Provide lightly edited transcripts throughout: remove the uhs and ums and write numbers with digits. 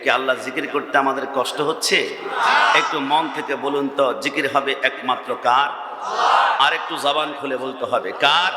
কি আল্লাহ জিকির করতে আমাদের কষ্ট হচ্ছে? একটু মন থেকে বলুন তো, জিকির হবে একমাত্র কার? আর একটু জবান খুলে বলতে হবে কার?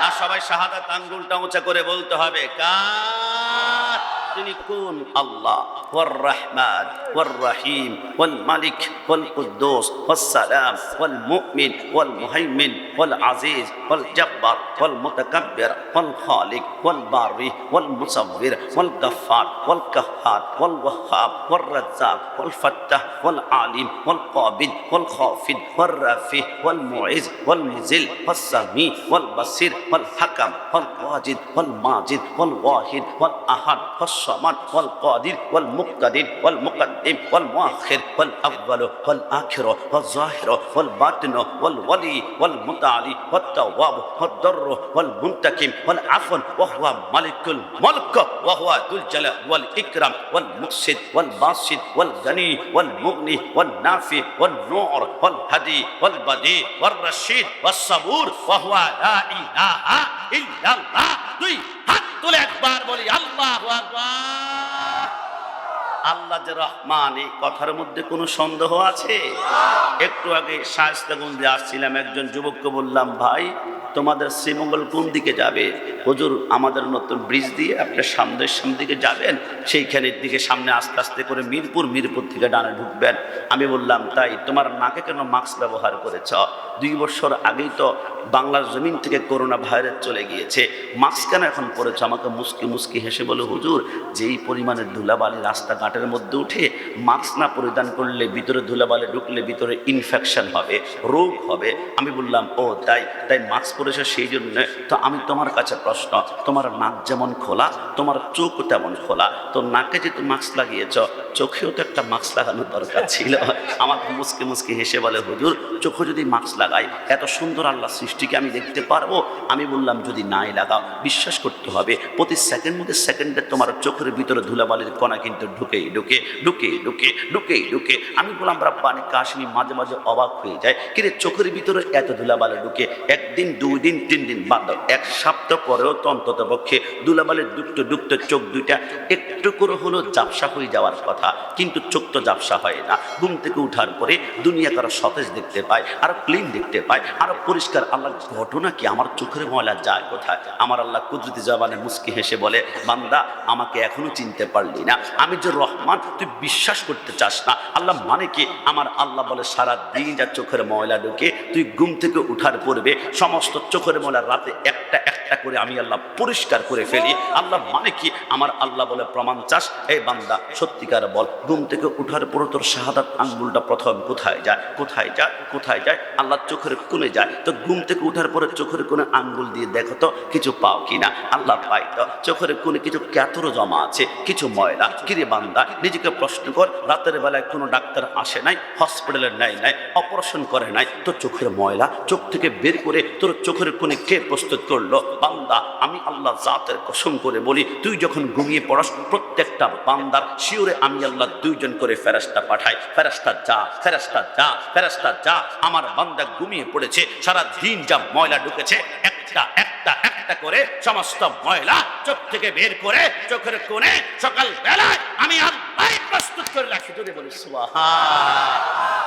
না সবাই শাহাদাত আঙ্গুলটা উঁচা করে বলতে হবে কার? তিনি কোন? আল্লাহ। ওয়ার রহমান ওয়ার রহিম ওয়াল মালিক ওয়াল কুদ্দুস ওয়াস সালাম ওয়াল মুমিন ওয়াল মুহাইমিন ওয়াল আজিজ ওয়াল জব্বার ওয়াল মুতাকাব্বির ওয়াল খালিক ওয়াল বারি ওয়াল মুসাব্বির ওয়াল গাফফার ওয়াল কাহ্হার ওয়াল ওয়াহ্হাব ওয়ার রাজ্জাক ওয়াল ফাত্তাহ ওয়াল আলিম ওয়াল কাবিদ ওয়াল খাফিদ ওয়ার রাফি ওয়াল মুইজ ওয়াল মুজিল ওয়াস সামি ওয়াল বাসির ওয়াল হাকাম ওয়াল ওয়াজিদ ওয়াল মাজিদ ওয়াল ওয়াহিদ ওয়াল আহাদ والصمد والقادر والمقتدر والمقدم والمؤخر والأول والآخر والظاهر والباطن والولي والمتعالي والتواب والضر والمنتقم والعفو وهو ملك الملك وهو ذو الجلال والإكرام والمقسط والباسط والغني والمغني والنافع والنور والهدي والبديع والرشيد والصبور وهو لا إله إلا الله তুলে একবার বলি আল্লাহু আকবার। আল্লাহ যে রহমান, এই কথার মধ্যে কোনো সন্দেহ আছে? একটু আগে শায়েস্তাগঞ্জে আসছিলাম, একজন যুবককে বললাম, ভাই তোমাদের শ্রীমঙ্গল কোন দিকে যাবে? হুজুর আমাদের নতুন ব্রিজ দিয়ে আপনি সামনের দিকে যাবেন, সেইখানের দিকে সামনে আস্তে আস্তে করে মিরপুর থেকে ডানে ঢুকবেন। আমি বললাম, তাই তোমার নাকে কেন মাস্ক ব্যবহার করেছ? 2 বছর আগেই তো বাংলার জমিন থেকে করোনা ভাইরাস চলে গিয়েছে, মাস্ক কেন এখন পরেছ? আমাকে মুস্কি হেসে বলে, হুজুর যেই পরিমাণে ধুলাবালি রাস্তাঘাটের মধ্যে উঠে, মাস্ক না পরিধান করলে ভিতরে ধুলাবালি ঢুকলে ভিতরে ইনফেকশন হবে, রোগ হবে। আমি বললাম, ও তাই মাস্ক পরেছ সেই জন্য? তো আমি তোমার কাছে প্রশ্ন, তোমার নাক যেমন খোলা তোমার চোখ তেমন খোলা, তো নাকে যে তুমি মাস্ক লাগিয়েছ, চোখেও তো একটা মাস্ক লাগানোর দরকার ছিল। আমাকে মুস্কি হেসে বলে, হুজুর চোখে যদি মাস্ক লাগাই এত সুন্দর আল্লাহ সৃষ্টিকে আমি দেখতে পারবো? আমি বললাম, যদি নাই লাগাও বিশ্বাস করতে হবে, প্রতি সেকেন্ডে তোমার চোখের ভিতরে ধুলাবালির কণা কিন্তু ঢুকে। আমি বললাম, রাব্বানি কাশিমি মাঝে মাঝে অবাক হয়ে যায়, কিরে চোখের ভিতরে এত ধুলাবালি ঢুকে, একদিন 2 দিন 3 দিন বাদ দাও, 1 সপ্তাহ পরেও তো অন্তত পক্ষে ধুলাবালির ঢুকতে চোখ দুইটা একটু করে হলো ঝাপসা হয়ে যাওয়ার কথা, কিন্তু চোখ তো ঝাপসা হয় না। ঘুম থেকে উঠার পরে দুনিয়া কারো সতেজ দেখতে পায়, আরো ক্লিন দেখতে পায়, আরো পরিষ্কার। আল্লাহ ঘটনা কি, আমার চোখের ময়লা যায় কোথায়? আমার আল্লাহ কুদরতি জবানে মুস্কি হেসে বলে, বান্দা আমাকে এখনো চিনতে পারলি না, আমি যে রহমান তুই বিশ্বাস করতে চাস না। আল্লাহ মানে কি? আমার আল্লাহ বলে, সারা দিন যা চোখের ময়লা ঢুকে তুই ঘুম থেকে উঠার পূর্বে সমস্ত চোখের ময়লা রাতে একটা করে আমি আল্লাহ পরিষ্কার করে ফেলি। আল্লাহ মানে কি? আমার আল্লাহ বলে, প্রমাণ চাস? এই বান্দা সত্যিকার বল, ঘুম থেকে উঠার পর তোর শাহাদাত আঙ্গুলটা প্রথম কোথায় যায়? আল্লাহ চোখের কোণে যায়। তো ঘুম থেকে উঠার পরে চোখের কোণে আঙ্গুল দিয়ে দেখো তো কিছু পাও কিনা? আল্লাহ পাই তো। চোখের কোণে কিছু ক্যাথরও জমা আছে, কিছু ময়লা। কিরে বান্দা নিজেকে প্রশ্ন কর, রাতের বেলায় কোনো ডাক্তার আসে নাই, হসপিটালে নাই অপারেশন করে নাই, তো চোখের ময়লা চোখ থেকে বের করে তোর চোখের কোণে কে প্রস্তুত করলো? বান্দা আমি আল্লাহ জাতের কসম করে বলি, তুই যখন ঘুমিয়ে পড়াস প্রত্যেকটা বান্দার শিওরে আমি আল্লাহ 2 জন করে ফেরেশতা পাঠাই। ফেরেশতা যা আমার বান্দা ঘুমিয়ে পড়েছে, সারা দিন যা ময়লা ঢুকেছে একটা করে সমস্ত ময়লা চোখ থেকে বের করে চোখের কোণে সকাল বেলায় আমি আল্লাহ প্রস্তুত করে রাখি। যদি বলি সুবহান।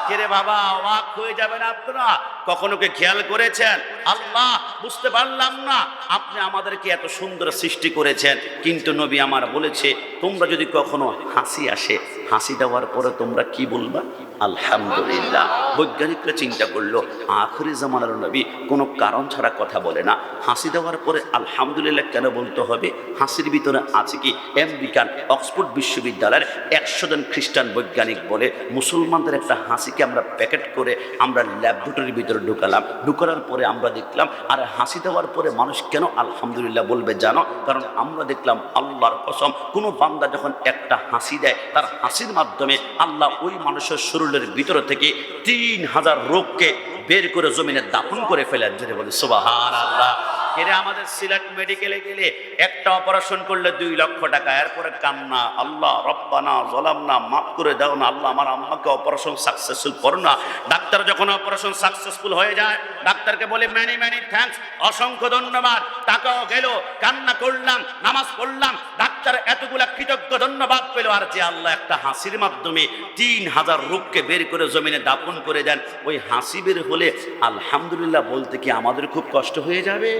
কে বাবা, অবাক হয়ে যাবেন আপনারা। কখনো কি খেয়াল করেছেন? আল্লাহ বুঝতে পারলাম না আপনি আমাদেরকে এত সুন্দর সৃষ্টি করেছেন, কিন্তু নবী আমার বলেছে, তোমরা যদি কখনো হাসি আসে, হাসি দেওয়ার পরে তোমরা কি বলবা? আলহামদুলিল্লাহ। বৈজ্ঞানিকরা চিন্তা করলো, আখিরি জামানার নবী কোনো কারণ ছাড়া কথা বলে না, হাসি দেওয়ার পরে আলহামদুলিল্লাহ কেন বলতে হবে? হাসির ভিতরে আছে কি? আমেরিকান অক্সফোর্ড বিশ্ববিদ্যালয়ের 100 জন খ্রিস্টান বৈজ্ঞানিক বলে, মুসলমানদের একটা হাসিকে আমরা প্যাকেট করে আমরা ল্যাবরেটরির ভিতরে ঢুকানোর পরে আমরা দেখলাম, আর হাসি দেওয়ার পরে মানুষ কেন আলহামদুলিল্লাহ বলবে জানো? কারণ আমরা দেখলাম, আল্লাহর কসম, কোনো বান্দা যখন একটা হাসি দেয়, তার হাসির মাধ্যমে আল্লাহ ওই মানুষের শরীরের ভিতরে থেকে 3000 রোগকে বের করে জমিনে দাফন করে ফেলেন। যদি বলি সুবহানাল্লাহ। এরা আমাদের সিলেট মেডিকেলে গেলে একটা অপারেশন করলে 2 লক্ষ টাকা, এরপরে কান্না, আল্লাহ রব্বানা জলামনা, মাফ করে দাও না আল্লাহ, আমার আম্মাকে অপারেশন সাকসেসফুল করো না। ডাক্তার যখন অপারেশন সাকসেসফুল হয়ে যায়, ডাক্তারকে বলে ম্যানি থ্যাঙ্কস, অসংখ্য ধন্যবাদ, টাকাও গেল, কান্না করলাম, নামাজ পড়লাম, ডাক্তার বাচ্চারা এতগুলা কৃতজ্ঞ ধন্যবাদ পেল, আর যে আল্লাহ একটা হাসির মাধ্যমে 3000 রূপকে বের করে জমিনে দাপন করে দেন, ওই হাসি বের হলে আলহামদুলিল্লাহ বলতে কি আমাদের খুব কষ্ট হয়ে যাবে?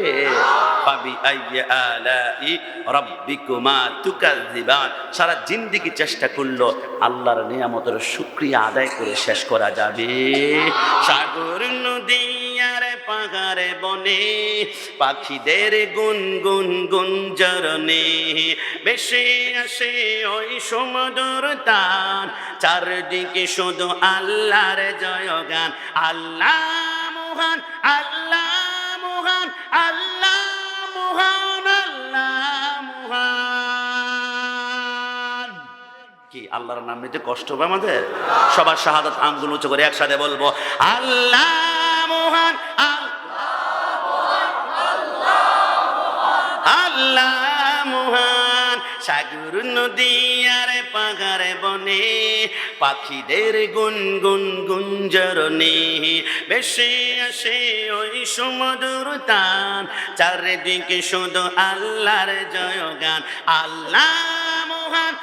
ফাবি আইয়ি আলাই রাব্বিকুমা তুকাযিবান। সারা জিন্দেগি চেষ্টা করলো আল্লাহর নিয়ামতের শুকরিয়া আদায় করে শেষ করা যাবে? সাগর নদী আর পাহাড়ে বনে পাখিদের গুনগুন গুঞ্জরণে বেশে আসে ওই সমুদ্র তান, চারদিকে শুধু আল্লাহর জয়গান। আল্লাহ মহান, আল্লাহ মহান, আল্লাহ মহান, আল্লাহ মহান। কি আল্লাহর নাম নিতে কষ্ট হবে আমাদের? সবার শাহাদাত আঙ্গুল উঁচু করে একসাথে বলবো, আল্লাহ মহান, আল্লাহ মহান। সাগর নদী আর পাহাড়ে বনে পাখিদের গুনগুন গুঞ্জরণে বেশে আসে ওই সমুদ্র তান, চারিদিকে শুধু আল্লাহর জয়গান। আল্লাহ মহান,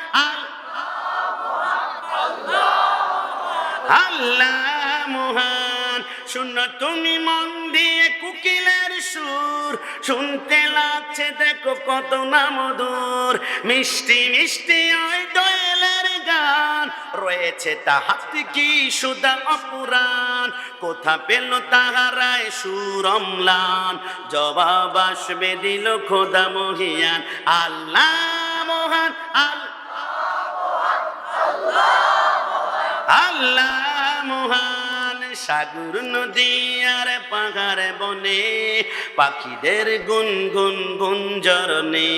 আল্লাহ মহান। শুনো তুমি মন দিয়ে কোকিলের সুর, শুনতে লাগছে দেখো কত না মধুর, মিষ্টি মিষ্টি ওই দোয়েলের গান, রয়েছে তাহাতে কি সুদা অপুরাণ, কোথা পেল তাহারায় সুর অম্লান, জবাব আসবে দিল খোদা মহিয়ান। আল্লাহ মহান, আল্লাহ মহান। সাগর নদী আর পাহাড়ে বনে পাখিদের গুনগুন গুঞ্জরণে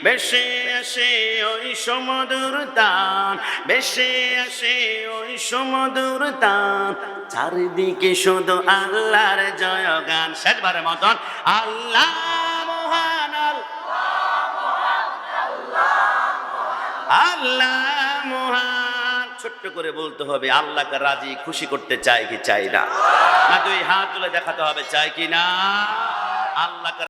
বেশে আসে ওই সমুদ্র তান, বেশে আসে ওই সমুদ্র তান, চারিদিকে শুধু আল্লাহর জয়গান। শেষবারের মতন, আল্লাহ মহান, আল্লাহ মহান। ছোট্ট করে বলতে হবে আল্লাহকে রাজি খুশি করতে চাই কি চাই না? না দুই হাত তুলে দেখাতে হবে চাই কি না? আল্লাহকে